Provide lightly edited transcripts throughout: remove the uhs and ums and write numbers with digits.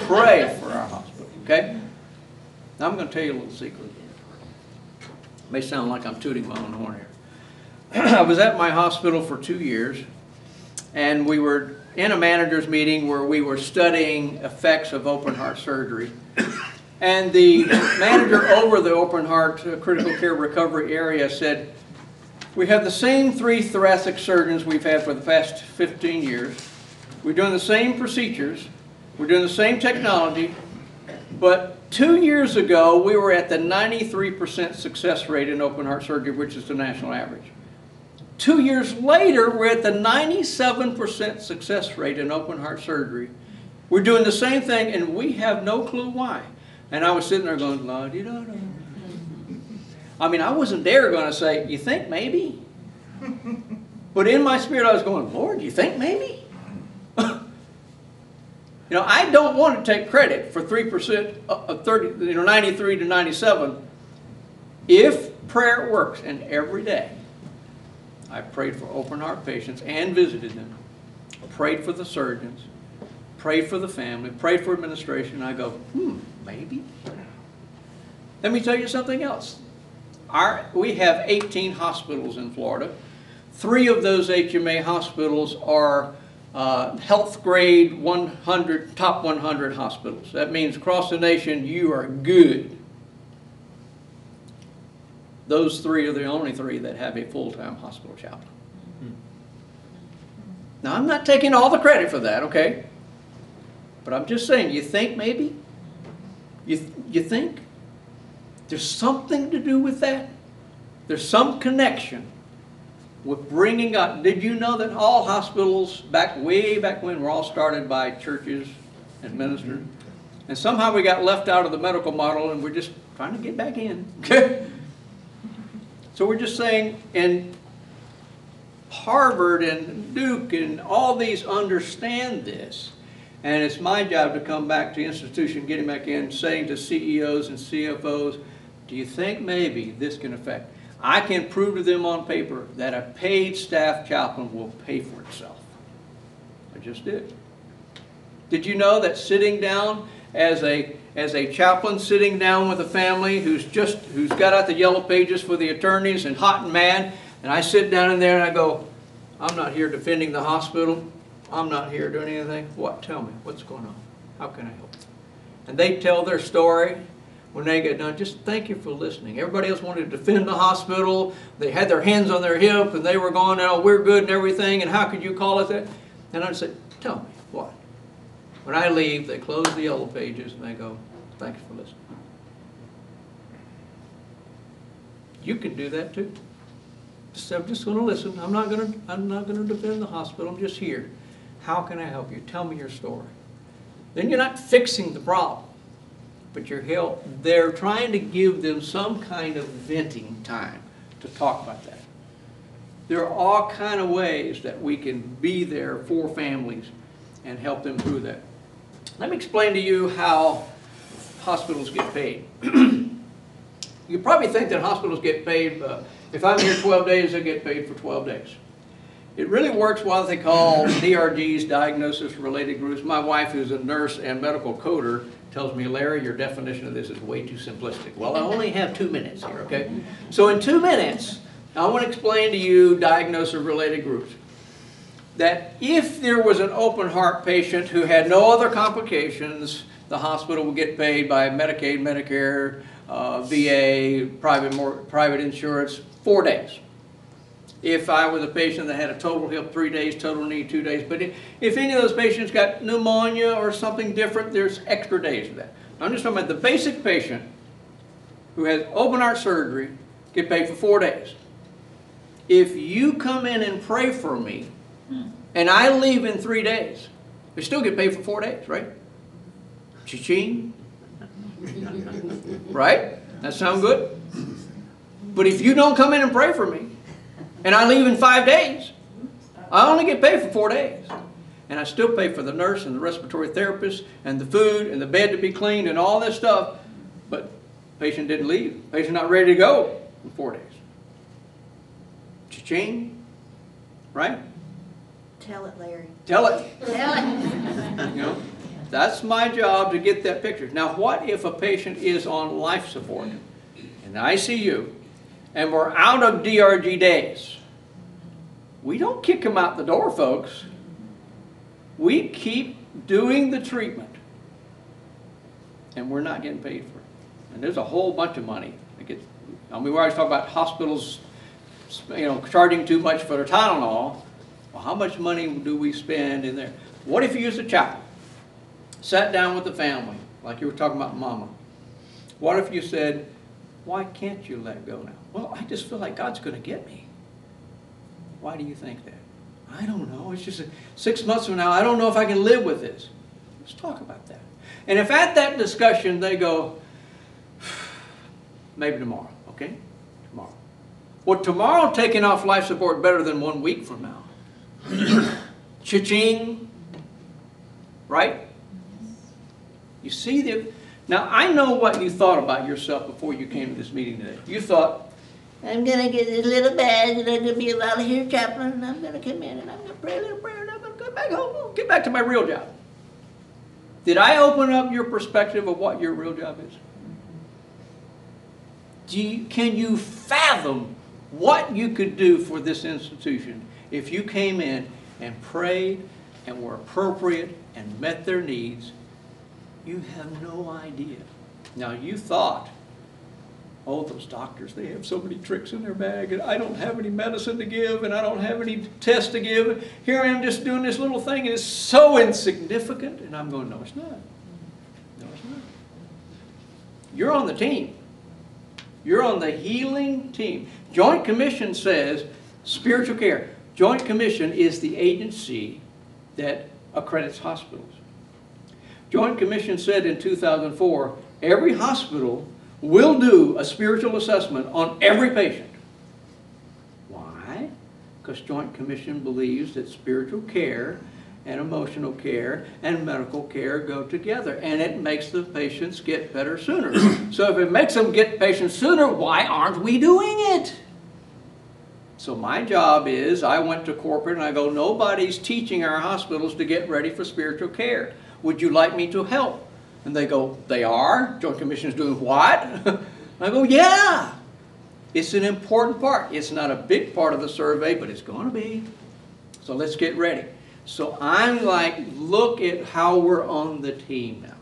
Pray for our hospital, okay? Now I'm going to tell you a little secret. It may sound like I'm tooting my own horn here. I was at my hospital for 2 years, and we were in a manager's meeting where we were studying effects of open heart surgery. And the manager over the open heart critical care recovery area said, we have the same 3 thoracic surgeons we've had for the past 15 years. We're doing the same procedures. We're doing the same technology. But 2 years ago, we were at the 93% success rate in open heart surgery, which is the national average. 2 years later, we're at the 97% success rate in open heart surgery. We're doing the same thing, and we have no clue why. And I was sitting there going, la-di-da-da. I mean, I wasn't there going to say, you think maybe? But in my spirit, I was going, Lord, you think maybe? You know, I don't want to take credit for 3% of 30, 93 to 97 if prayer works. And every day, I prayed for open heart patients and visited them, prayed for the surgeons, prayed for the family, prayed for administration, and I go, maybe. Let me tell you something else. We have 18 hospitals in Florida. 3 of those HMA hospitals are health grade 100, top 100 hospitals. That means across the nation, you are good. Those 3 are the only 3 that have a full-time hospital chaplain. Now, I'm not taking all the credit for that, okay? But I'm just saying, you think maybe? You think? There's something to do with that? There's some connection with bringing up. Did you know that all hospitals, way back when, were all started by churches and ministers? And somehow we got left out of the medical model, and we're just trying to get back in. So we're just saying, and Harvard and Duke and all these understand this. And it's my job to come back to the institution, getting back in, saying to CEOs and CFOs, do you think maybe this can affect? I can prove to them on paper that a paid staff chaplain will pay for itself. I just did. Did you know that sitting down as a chaplain, sitting down with a family who's got out the yellow pages for the attorneys and hot and mad, and I sit down in there and I go, I'm not here defending the hospital. I'm not here doing anything. What? Tell me. What's going on? How can I help? And they tell their story. When they get done, just thank you for listening. Everybody else wanted to defend the hospital. They had their hands on their hip, and they were going, oh, we're good and everything, and how could you call it that? And I said, tell me, what? When I leave, they close the yellow pages, and they go, thanks for listening. You can do that too. I'm just going to listen. I'm not going to defend the hospital. I'm just here. How can I help you? Tell me your story. Then you're not fixing the problem. But they're trying to give them some kind of venting time to talk about that. There are all kind of ways that we can be there for families and help them through that. Let me explain to you how hospitals get paid. You probably think that hospitals get paid, if I'm here 12 days, I get paid for 12 days. It really works what they call D.R.G's, diagnosis-related groups. My wife, who's a nurse and medical coder, tells me, Larry, your definition of this is way too simplistic. Well, I only have 2 minutes here, okay? So in 2 minutes, I want to explain to you diagnosis-related groups. That if there was an open heart patient who had no other complications, the hospital would get paid by Medicaid, Medicare, VA, private insurance, 4 days. If I was a patient that had a total hip, 3 days, total knee, 2 days. But if any of those patients got pneumonia or something different, there's extra days for that. I'm just talking about the basic patient who has open heart surgery, get paid for 4 days. If you come in and pray for me, and I leave in 3 days, they still get paid for 4 days, right? Cha-ching. Right? That sound good? But if you don't come in and pray for me, and I leave in 5 days, I only get paid for 4 days. And I still pay for the nurse and the respiratory therapist and the food and the bed to be cleaned and all this stuff. But the patient didn't leave. The patient not ready to go in 4 days. Cha-ching. Right? Tell it, Larry. Tell it. Tell it. You know? That's my job to get that picture. Now, what if a patient is on life support in the ICU and we're out of D.R.G days? We don't kick them out the door, folks. We keep doing the treatment, and we're not getting paid for it. And there's a whole bunch of money that gets. I mean, we always talk about hospitals, charging too much for their Tylenol. Well, how much money do we spend in there? What if you used a chaplain? Sat down with the family, like you were talking about Mama. What if you said, why can't you let go now? Well, I just feel like God's going to get me. Why do you think that? I don't know. It's just 6 months from now, I don't know if I can live with this. Let's talk about that. And if at that discussion they go, maybe tomorrow, okay? Tomorrow. Well, tomorrow taking off life support better than 1 week from now. Cha-ching. Right? You see the... Now, I know what you thought about yourself before you came to this meeting today. You thought, I'm going to get this little badge and I'm going to be a volunteer chaplain and I'm going to come in and I'm going to pray a little prayer and I'm going to go back home, get back to my real job. Did I open up your perspective of what your real job is? Can you fathom what you could do for this institution if you came in and prayed and were appropriate and met their needs? You have no idea. Now you thought, oh, those doctors, they have so many tricks in their bag and I don't have any medicine to give and I don't have any tests to give. Here I am just doing this little thing and it's so insignificant. And I'm going, no, it's not. No, it's not. You're on the team. You're on the healing team. Joint Commission says spiritual care. Joint Commission is the agency that accredits hospitals. Joint Commission said in 2004, every hospital will do a spiritual assessment on every patient. Why? Because Joint Commission believes that spiritual care and emotional care and medical care go together, and it makes the patients get better sooner. So if it makes them get patients sooner, why aren't we doing it? So my job is, I went to corporate and I go, nobody's teaching our hospitals to get ready for spiritual care. Would you like me to help? And they go, they are? Joint Commission is doing what? I go, yeah. It's an important part. It's not a big part of the survey, but it's going to be. So let's get ready. So I'm like, look at how we're on the team now.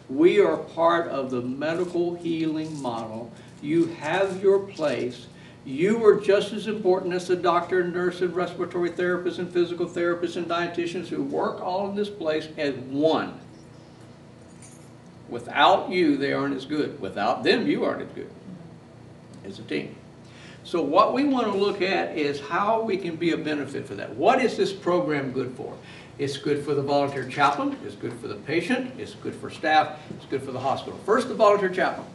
We are part of the medical healing model. You have your place. You are just as important as the doctor, nurse, and respiratory therapists, and physical therapists, and dietitians who work all in this place as one. Without you, they aren't as good. Without them, you aren't as good as a team. So what we want to look at is how we can be a benefit for that. What is this program good for? It's good for the volunteer chaplain. It's good for the patient. It's good for staff. It's good for the hospital. First, the volunteer chaplain.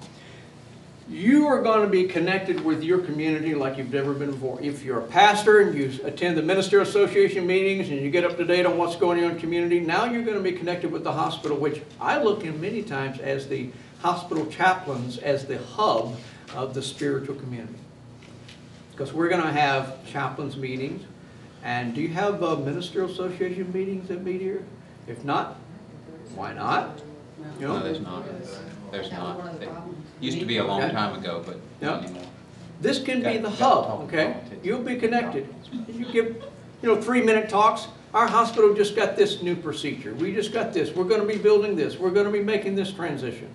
You are going to be connected with your community like you've never been before. If you're a pastor and you attend the Ministerial Association meetings and you get up to date on what's going on in the community, now you're going to be connected with the hospital, which I look in many times as the hospital chaplains, as the hub of the spiritual community. Because we're going to have chaplains meetings. And do you have Ministerial Association meetings that meet here? If not, why not? You know? No, there's not. There's not. It used to be a long time ago, but not anymore. This can be the hub, okay? You'll be connected. You give, 3-minute talks. Our hospital just got this new procedure. We just got this. We're going to be building this. We're going to be making this transition.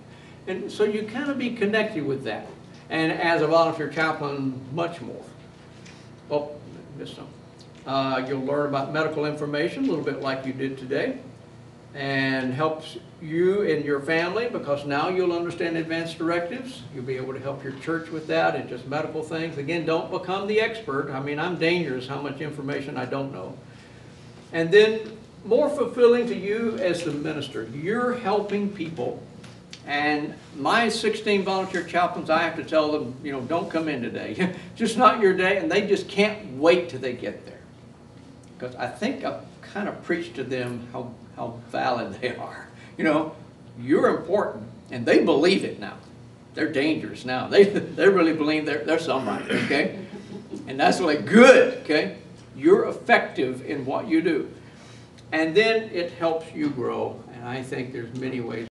And so you kind of be connected with that. And as a volunteer chaplain, much more. Oh, missed some. You'll learn about medical information, a little bit like you did today, and helps you and your family because now you'll understand advanced directives. You'll be able to help your church with that and just medical things. Again, don't become the expert. I mean, I'm dangerous how much information I don't know. And then more fulfilling to you as the minister. You're helping people. And my 16 volunteer chaplains, I have to tell them, don't come in today. Just not your day. And they just can't wait till they get there. Because I think I've kind of preached to them how valid they are. You're important. And they believe it now. They're dangerous now. They really believe they're somebody, okay? And that's really good, okay? You're effective in what you do. And then it helps you grow. And And I think there's many ways